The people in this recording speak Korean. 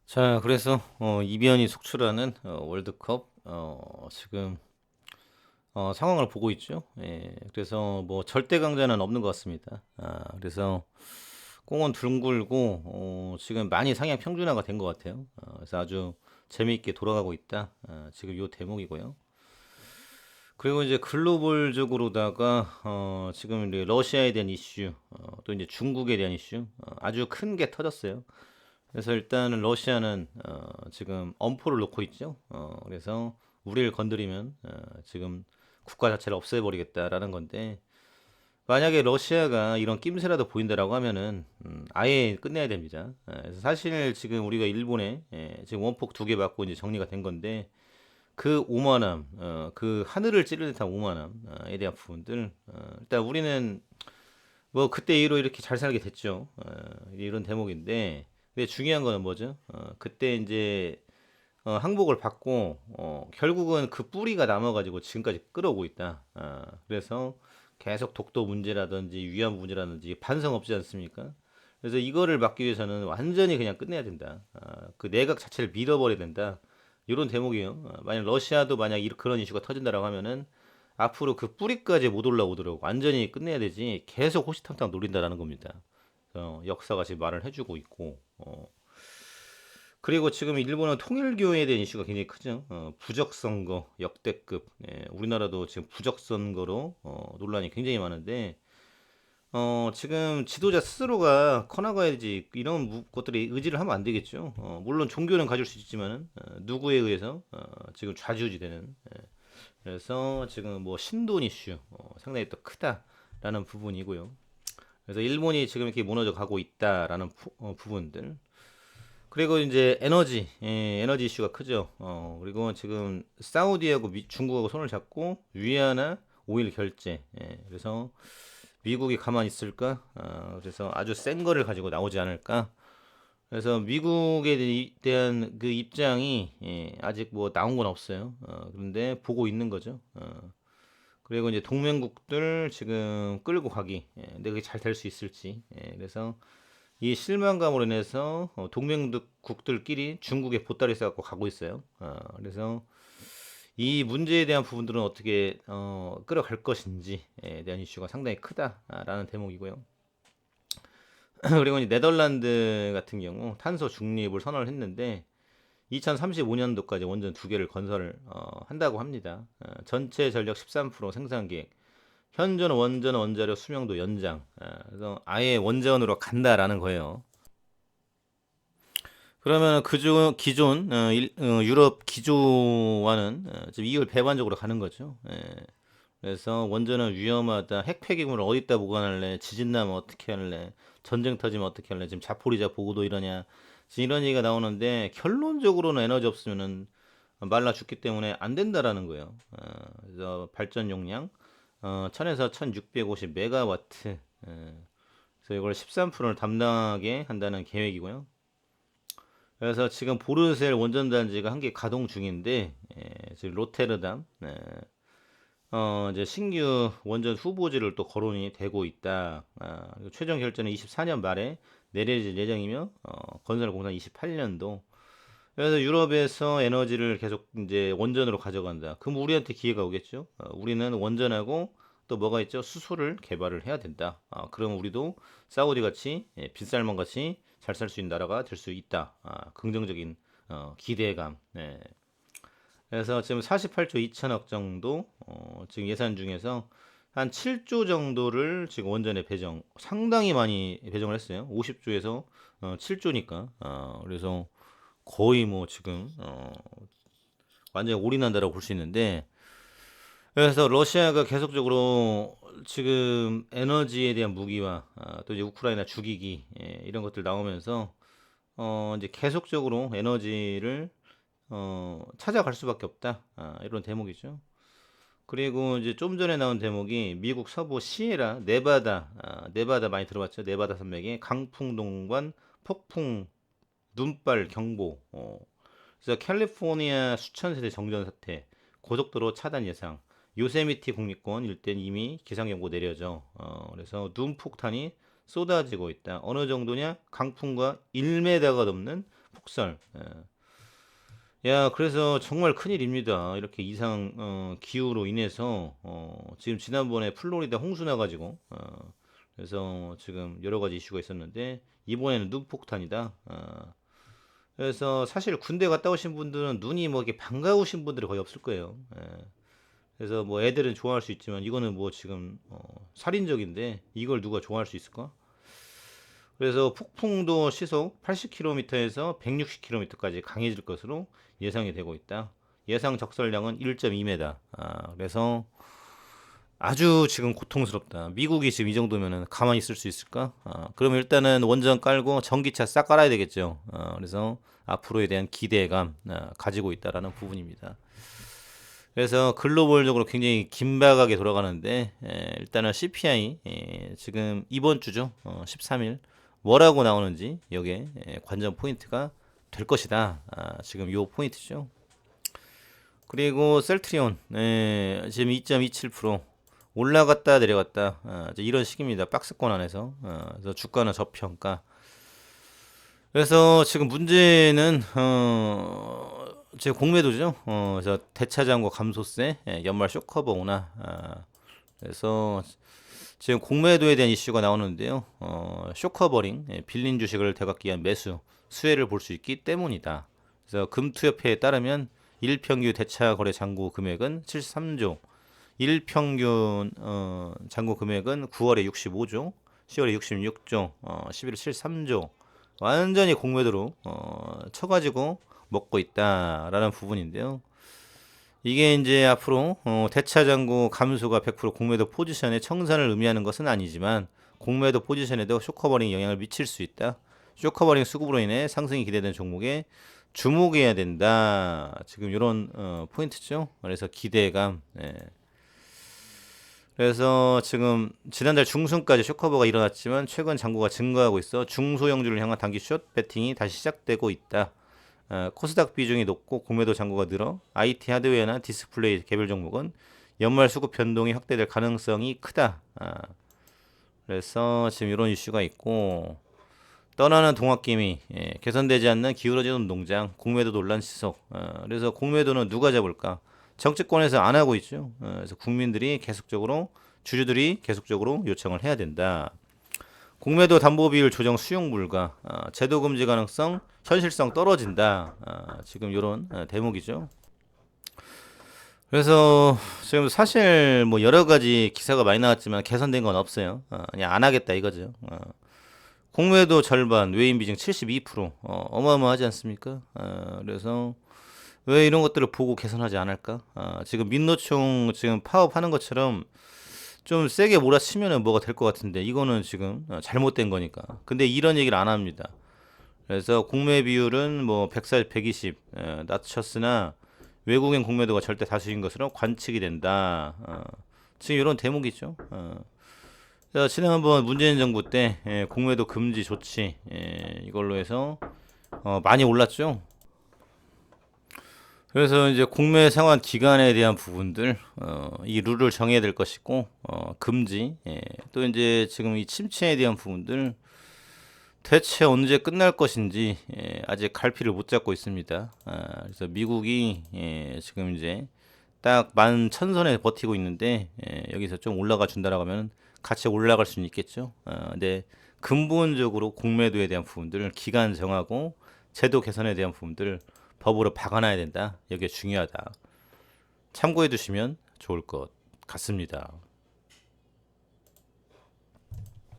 자, 그래서 이변이 속출하는 월드컵 지금 상황을 보고 있죠. 예, 그래서 뭐 절대 강자는 없는 것 같습니다. 그래서 공은 둥글고 지금 많이 상향 평준화가 된 것 같아요. 그래서 아주 재미있게 돌아가고 있다. 지금 요 대목이고요. 그리고 이제 글로벌적으로다가 지금 이제 러시아에 대한 이슈, 또 이제 중국에 대한 이슈 아주 큰 게 터졌어요. 그래서 일단은 러시아는 지금 엄포를 놓고 있죠. 그래서 우리를 건드리면 지금 국가 자체를 없애버리겠다라는 건데 만약에 러시아가 이런 낌새라도 보인다라고 하면은 아예 끝내야 됩니다. 그래서 사실 지금 우리가 일본에 지금 원폭 두 개 맞고 이제 정리가 된 건데 그 오만함, 그 하늘을 찌르는 듯한 오만함에 대한 부분들 일단 우리는 뭐 그때 이후로 이렇게 잘 살게 됐죠. 이런 대목인데 근데 중요한 거는 뭐죠? 그때 이제 항복을 받고 결국은 그 뿌리가 남아가지고 지금까지 끌어오고 있다. 그래서 계속 독도 문제라든지 위안 문제라든지 반성 없지 않습니까? 그래서 이거를 막기 위해서는 완전히 그냥 끝내야 된다. 그 내각 자체를 밀어버려야 된다. 이런 대목이에요. 만약 러시아도 만약 그런 이슈가 터진다라고 하면은 앞으로 그 뿌리까지 못 올라오도록 완전히 끝내야 되지 계속 호시탐탐 노린다라는 겁니다. 역사가 지금 말을 해주고 있고 그리고 지금 일본은 통일교에 대한 이슈가 굉장히 크죠. 부적선거 역대급. 예, 우리나라도 지금 부적선거로 논란이 굉장히 많은데 지금 지도자 스스로가 커나가야지 이런 것들이 의지를 하면 안 되겠죠. 물론 종교는 가질 수 있지만은 누구에 의해서 지금 좌지우지되는. 그래서 지금 뭐 신돈 이슈 상당히 또 크다라는 부분이고요. 그래서 일본이 지금 이렇게 무너져 가고 있다라는 부분들. 그리고 이제 에너지 이슈가 크죠. 그리고 지금 사우디하고 중국하고 손을 잡고 위안화 오일 결제. 그래서 미국이 가만히 있을까? 그래서 아주 센 거를 가지고 나오지 않을까? 그래서 미국에 대한 그 입장이 아직 뭐 나온 건 없어요. 그런데 보고 있는 거죠. 그리고 이제 동맹국들 지금 끌고 가기. 근데 그게 잘 될 수 있을지. 그래서 이 실망감으로 인해서 동맹국들끼리 중국에 보따리 싸갖고 가고 있어요. 그래서 이 문제에 대한 부분들은 어떻게 끌어갈 것인지에 대한 이슈가 상당히 크다라는 대목이고요. 그리고 이제 네덜란드 같은 경우 탄소 중립을 선언을 했는데 2035년도까지 원전 두 개를 건설을 한다고 합니다. 전체 전력 13% 생산 계획, 현존 원전 원자력 수명도 연장. 그래서 아예 원전으로 간다라는 거예요. 그러면 그중 기존 유럽 기조와는 좀 이율 배반적으로 가는 거죠. 예. 그래서 원전은 위험하다. 핵 폐기물을 어디다 보관할래? 지진 나면 어떻게 할래? 전쟁 터지면 어떻게 할래? 지금 자포리자 보고도 이러냐? 지금 이런 얘기가 나오는데 결론적으로는 에너지 없으면은 말라 죽기 때문에 안 된다라는 거예요. 그래서 발전 용량 1000에서 1650 메가와트. 그래서 이걸 13%를 담당하게 한다는 계획이고요. 그래서 지금 보르셀 원전단지가 한 개 가동 중인데 지금 로테르담 이제 신규 원전 후보지를 또 거론이 되고 있다. 최종 결정은 24년 말에 내려질 예정이며 건설 공사 28년도. 그래서 유럽에서 에너지를 계속 이제 원전으로 가져간다. 그럼 우리한테 기회가 오겠죠. 우리는 원전하고 또 뭐가 있죠? 수소를 개발을 해야 된다. 그럼 우리도 사우디 같이 빈살만 같이 잘 살 수 있는 나라가 될 수 있다. 긍정적인 기대감. 네. 그래서 지금 48조 2천억 정도 지금 예산 중에서 한 7조 정도를 지금 원전에 배정 상당히 많이 배정을 했어요. 50조에서 7조니까 그래서 거의 뭐 지금 완전히 올인한다라고 볼 수 있는데 그래서 러시아가 계속적으로 지금 에너지에 대한 무기와 또 이제 우크라이나 죽이기 이런 것들 나오면서 이제 계속적으로 에너지를 찾아갈 수밖에 없다. 이런 대목이죠. 그리고 이제 좀 전에 나온 대목이 미국 서부 시에라 네바다 많이 들어봤죠? 네바다 산맥에 강풍 동반 폭풍 눈발 경보. 그래서 캘리포니아 수천 세대 정전 사태, 고속도로 차단 예상, 요세미티 국립공원 일대는 이미 기상경보 내려져. 그래서 눈 폭탄이 쏟아지고 있다. 어느 정도냐? 강풍과 1m가 넘는 폭설. 야, 그래서 정말 큰일입니다. 이렇게 이상 기후로 인해서 지금 지난번에 플로리다 홍수 나가지고 그래서 지금 여러 가지 이슈가 있었는데 이번에는 눈폭탄이다. 그래서 사실 군대 갔다 오신 분들은 눈이 뭐 이렇게 반가우신 분들이 거의 없을 거예요. 그래서 뭐 애들은 좋아할 수 있지만 이거는 뭐 지금 살인적인데 이걸 누가 좋아할 수 있을까? 그래서 폭풍도 시속 80km에서 160km까지 강해질 것으로 예상이 되고 있다. 예상 적설량은 1.2m. 그래서 아주 지금 고통스럽다. 미국이 지금 이 정도면은 가만히 있을 수 있을까? 그러면 일단은 원전 깔고 전기차 싹 깔아야 되겠죠. 그래서 앞으로에 대한 기대감 가지고 있다라는 부분입니다. 그래서 글로벌적으로 굉장히 긴박하게 돌아가는데 일단은 CPI 지금 이번 주죠. 13일 뭐라고 나오는지 여기에 관전 포인트가 될 것이다. 지금 요 포인트죠. 그리고 셀트리온 지금 2.27% 올라갔다 내려갔다 이제 이런 식입니다. 박스권 안에서 그래서 주가는 저평가. 그래서 지금 문제는 제 공매도죠. 그래서 대차장고 감소세 연말 쇼커버 오나 그래서 지금 공매도에 대한 이슈가 나오는데요. 쇼커버링 빌린 주식을 되갚기 위한 매수 수혜를 볼 수 있기 때문이다. 그래서 금투협회에 따르면 일평균 대차 거래 잔고 금액은 73조, 일평균 잔고 금액은 9월에 65조, 10월에 66조, 11월 73조. 완전히 공매도로 쳐가지고 먹고 있다라는 부분인데요. 이게 이제 앞으로 대차장고 감소가 100% 공매도 포지션의 청산을 의미하는 것은 아니지만 공매도 포지션에도 쇼커버링 영향을 미칠 수 있다. 쇼커버링 수급으로 인해 상승이 기대되는 종목에 주목해야 된다. 지금 이런 포인트죠. 그래서 기대감. 그래서 지금 지난달 중순까지 쇼커버가 일어났지만 최근 잔고가 증가하고 있어 중소형주를 향한 단기 숏 배팅이 다시 시작되고 있다. 코스닥 비중이 높고 공매도 잔고가 늘어 IT 하드웨어나 디스플레이 개별 종목은 연말 수급 변동이 확대될 가능성이 크다. 그래서 지금 이런 이슈가 있고 떠나는 동학개미 개선되지 않는 기울어지는 농장 공매도 논란 지속. 그래서 공매도는 누가 잡을까? 정치권에서 안 하고 있죠. 그래서 국민들이 계속적으로 주주들이 계속적으로 요청을 해야 된다. 공매도 담보 비율 조정 수용 불가, 제도 금지 가능성, 현실성 떨어진다. 지금 이런 대목이죠. 그래서 지금 사실 뭐 여러 가지 기사가 많이 나왔지만 개선된 건 없어요. 그냥 안 하겠다 이거죠. 공매도 절반, 외인 비중 72%, 어마어마하지 않습니까? 그래서 왜 이런 것들을 보고 개선하지 않을까? 지금 민노총 지금 파업하는 것처럼 좀 세게 몰아치면은 뭐가 될 것 같은데 이거는 지금 잘못된 거니까. 근데 이런 얘기를 안 합니다. 그래서 공매 비율은 뭐 140, 120 낮췄으나 외국인 공매도가 절대 다수인 것으로 관측이 된다. 지금 이런 대목이죠. 지난번 문재인 정부 때 공매도 금지 조치 이걸로 해서 많이 올랐죠. 그래서 이제 공매 상환 기간에 대한 부분들 이 룰을 정해야 될 것이고 금지 또 이제 지금 이 침체에 대한 부분들 대체 언제 끝날 것인지 아직 갈피를 못 잡고 있습니다. 그래서 미국이 지금 이제 딱 11,000선에 버티고 있는데 여기서 좀 올라가 준다라고 하면 같이 올라갈 수는 있겠죠. 근데 근본적으로 공매도에 대한 부분들 기간 정하고 제도 개선에 대한 부분들 법으로 박아놔야 된다. 이게 중요하다. 참고해 두시면 좋을 것 같습니다.